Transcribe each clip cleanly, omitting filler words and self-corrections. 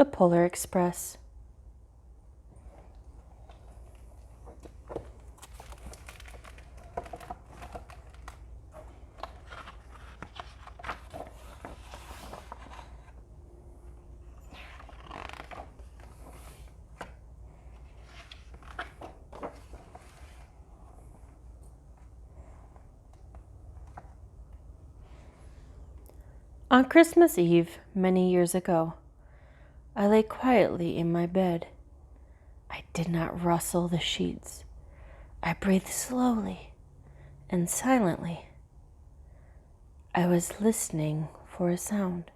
Polar Express. On Christmas Eve, many years ago, I lay quietly in my bed. I did not rustle the sheets. I breathed slowly and silently. I was listening for a sound.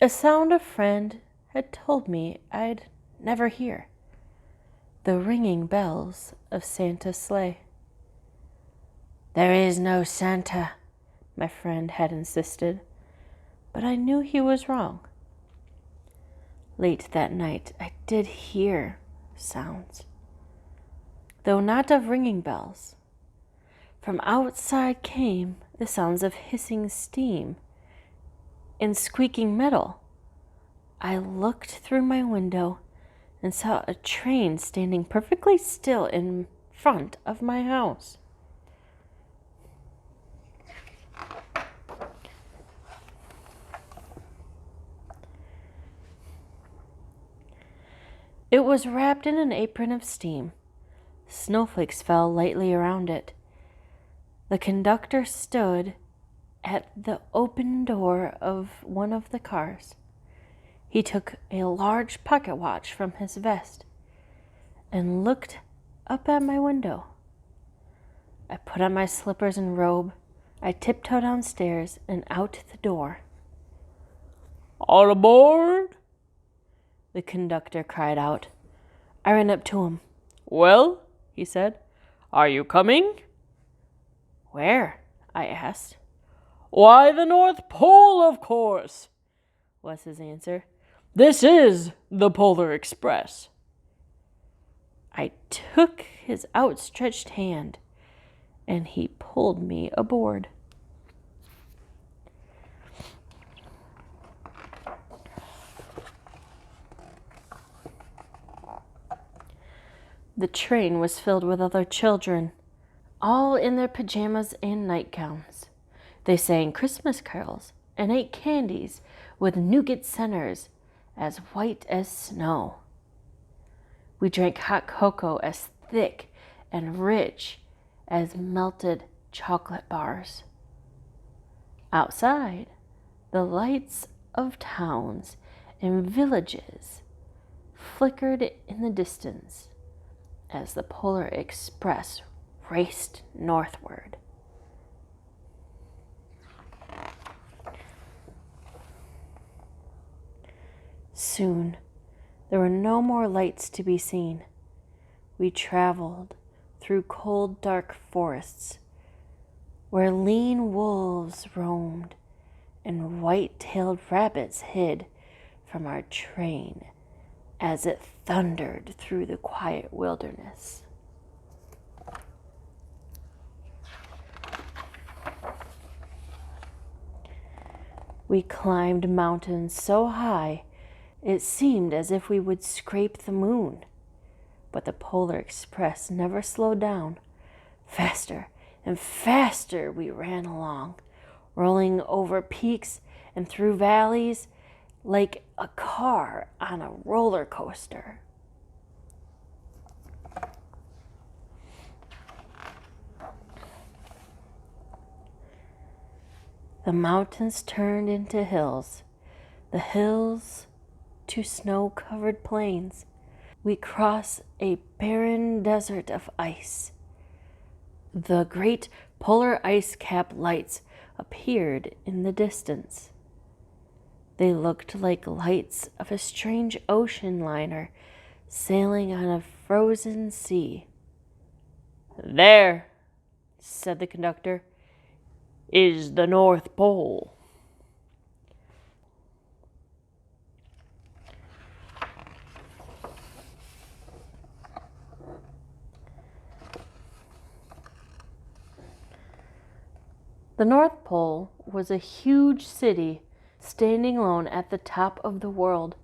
A sound a friend had told me I'd never hear. The ringing bells of Santa's sleigh. "There is no Santa," my friend had insisted, but I knew he was wrong. Late that night, I did hear sounds, though not of ringing bells. From outside came the sounds of hissing steam and squeaking metal. I looked through my window and saw a train standing perfectly still in front of my house. It was wrapped in an apron of steam. Snowflakes fell lightly around it. The conductor stood at the open door of one of the cars. He took a large pocket watch from his vest and looked up at my window. I put on my slippers and robe. I tiptoed downstairs and out the door. "All aboard!" the conductor cried out. I ran up to him. "Well," he said, "are you coming?" "Where?" I asked. "Why, the North Pole, of course," was his answer. "This is the Polar Express." I took his outstretched hand, and he pulled me aboard. The train was filled with other children, all in their pajamas and nightgowns. They sang Christmas carols and ate candies with nougat centers as white as snow. We drank hot cocoa as thick and rich as melted chocolate bars. Outside, the lights of towns and villages flickered in the distance as the Polar Express raced northward. Soon, there were no more lights to be seen. We traveled through cold, dark forests where lean wolves roamed and white-tailed rabbits hid from our train as it thundered through the quiet wilderness. We climbed mountains so high it seemed as if we would scrape the moon. But the Polar Express never slowed down. Faster and faster we ran along, rolling over peaks and through valleys like a car on a roller coaster. The mountains turned into hills, the hills to snow-covered plains. We crossed a barren desert of ice. The great polar ice cap lights appeared in the distance. They looked like lights of a strange ocean liner sailing on a frozen sea. "There," said the conductor, "is the North Pole." The North Pole was a huge city standing alone at the top of the world,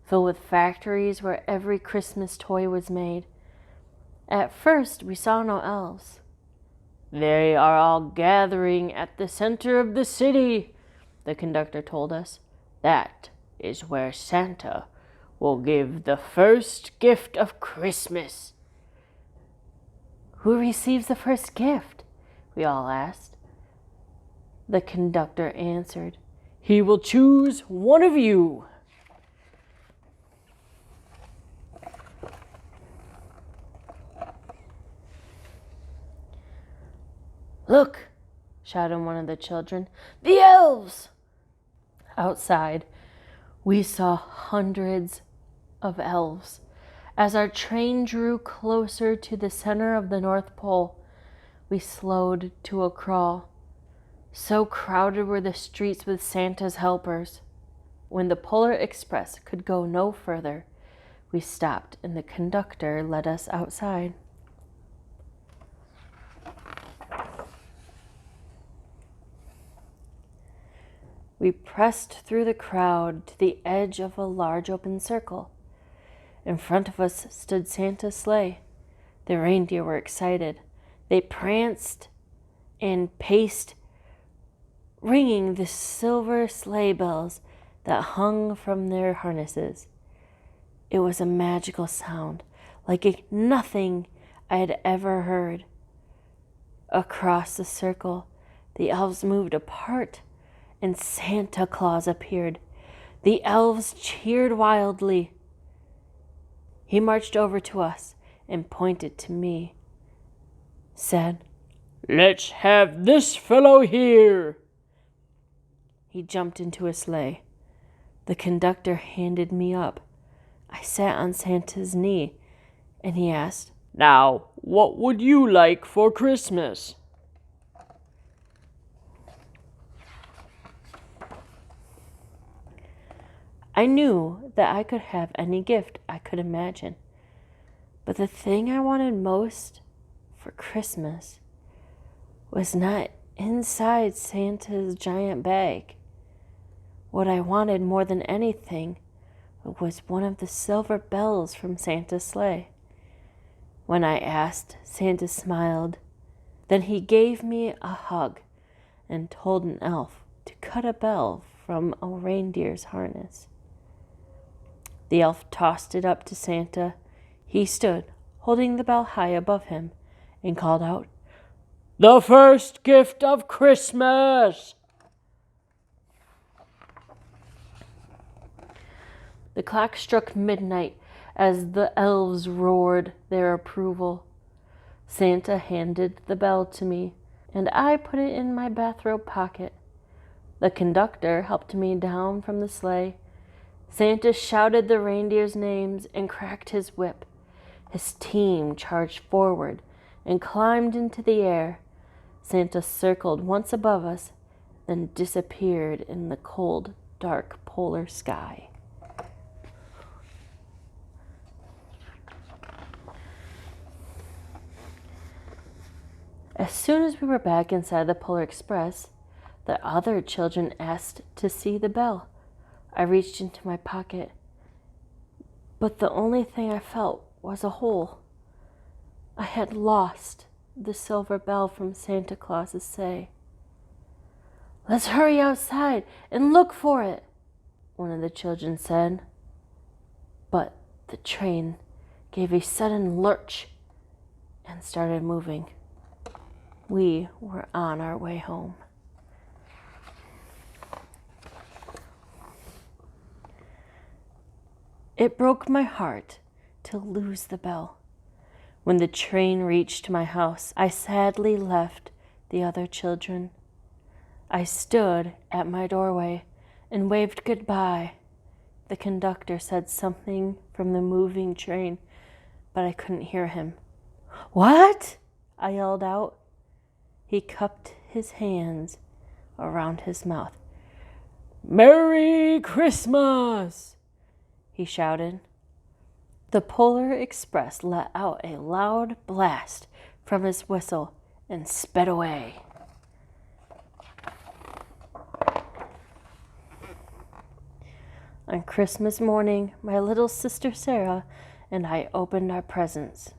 filled with factories where every Christmas toy was made. At first, we saw no elves. "They are all gathering at the center of the city," the conductor told us. "That is where Santa will give the first gift of Christmas." "Who receives the first gift?" we all asked. The conductor answered, "He will choose one of you." "Look!" shouted one of the children. "The elves!" Outside, we saw hundreds of elves. As our train drew closer to the center of the North Pole, we slowed to a crawl. So crowded were the streets with Santa's helpers. When the Polar Express could go no further, we stopped and the conductor led us outside. We pressed through the crowd to the edge of a large open circle. In front of us stood Santa's sleigh. The reindeer were excited. They pranced and paced, ringing the silver sleigh bells that hung from their harnesses. It was a magical sound, like nothing I had ever heard. Across the circle, the elves moved apart, and Santa Claus appeared. The elves cheered wildly. He marched over to us and pointed to me, said, "Let's have this fellow here." He jumped into a sleigh. The conductor handed me up. I sat on Santa's knee, and he asked, "Now, what would you like for Christmas?" I knew that I could have any gift I could imagine, but the thing I wanted most for Christmas was not inside Santa's giant bag. What I wanted more than anything was one of the silver bells from Santa's sleigh. When I asked, Santa smiled. Then he gave me a hug and told an elf to cut a bell from a reindeer's harness. The elf tossed it up to Santa. He stood, holding the bell high above him, and called out, "The first gift of Christmas!" The clock struck midnight as the elves roared their approval. Santa handed the bell to me, and I put it in my bathrobe pocket. The conductor helped me down from the sleigh. Santa shouted the reindeers' names and cracked his whip. His team charged forward and climbed into the air. Santa circled once above us, then disappeared in the cold, dark polar sky. As soon as we were back inside the Polar Express, the other children asked to see the bell. I reached into my pocket, but the only thing I felt was a hole. I had lost the silver bell from Santa Claus's sleigh. "Let's hurry outside and look for it," one of the children said. But the train gave a sudden lurch and started moving. We were on our way home. It broke my heart to lose the bell. When the train reached my house, I sadly left the other children. I stood at my doorway and waved goodbye. The conductor said something from the moving train, but I couldn't hear him. "What?" I yelled out. He cupped his hands around his mouth. "Merry Christmas!" he shouted. The Polar Express let out a loud blast from his whistle and sped away. On Christmas morning, my little sister Sarah and I opened our presents.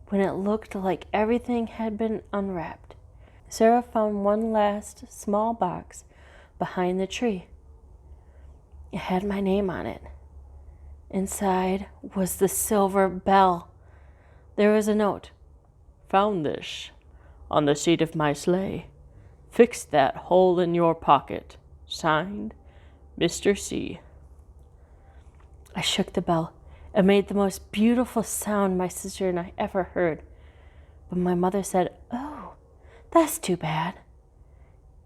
When it looked like everything had been unwrapped, Sarah found one last small box behind the tree. It had my name on it. Inside was the silver bell. There was a note. "Found this on the seat of my sleigh. Fix that hole in your pocket. Signed, Mr. C." I shook the bell. It made the most beautiful sound my sister and I ever heard. But my mother said, "Oh, that's too bad."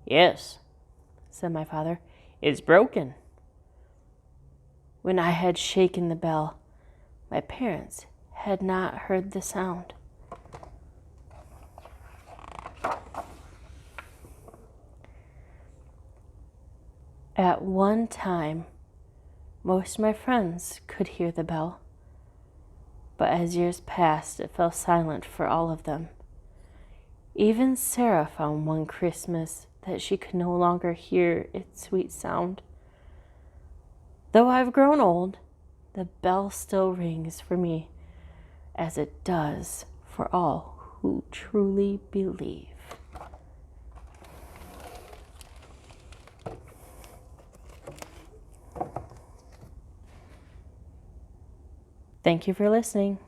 "Yes," said my father, "it's broken." When I had shaken the bell, my parents had not heard the sound. At one time, most of my friends could hear the bell, but as years passed, it fell silent for all of them. Even Sarah found one Christmas that she could no longer hear its sweet sound. Though I've grown old, the bell still rings for me, as it does for all who truly believe. Thank you for listening.